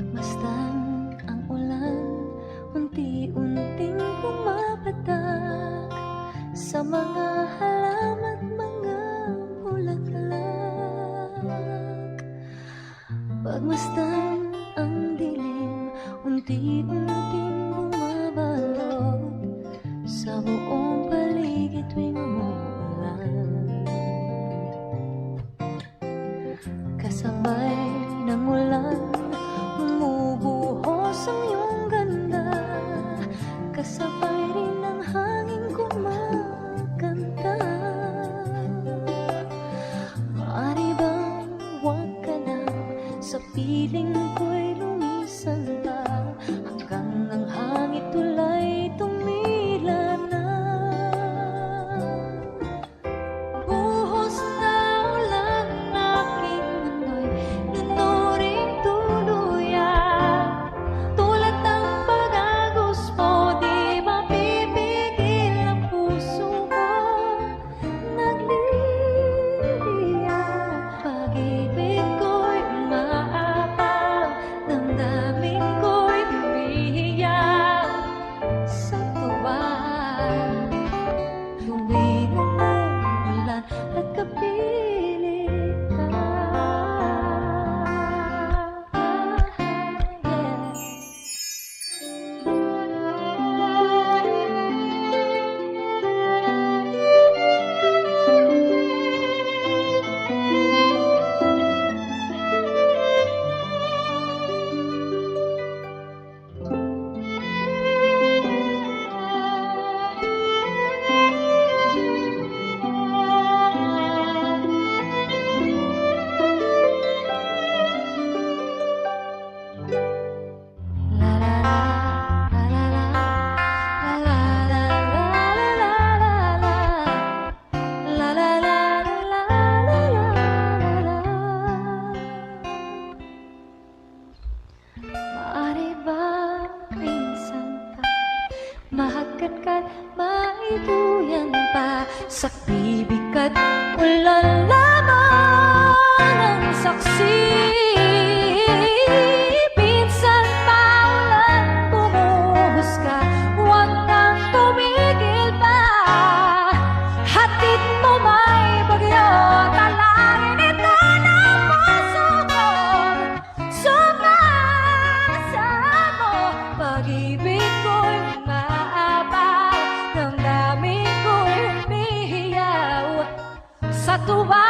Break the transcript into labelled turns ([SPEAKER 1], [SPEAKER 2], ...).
[SPEAKER 1] Pagmasdan ang ulan, unti-unting pumapatak sa mga halaman at mga bulaklak. Pagmasdan ang dilim, unti-unting bumabalot sa buong paligid tuwing umuulan. Kasabay ng ulan, bumubuhos ang iyong ganda. Kasabay rin ng hangin kumakanta. Maaari bang huwag ka na sa piling ko'y lumisan pa, hanggang ang hangin tulay tumila na. Buhos na ulan na aking mundo'y nunuring tuluyan. Tulad ng pag-agos mo, di mapipigil ang puso ko. Nagliliyak, pag-ibig ko'y umaabang, damdamin ko'y umiiyak sa tuwa. Tuwing umuulan at kapiling ka, maaari ba minsan pa mahagkat-kat, maituyan pa sa pibig at ulan lamang ang saksi? Minsan pa ulan, bumuhos ka, huwag kang tumigil pa. Hatid mo may bagyo, talangin ito ng puso ko. Sumasa mo, pag-ibig ko'y umaapaw, damdamin ko'y umihiyaw sa tuwa.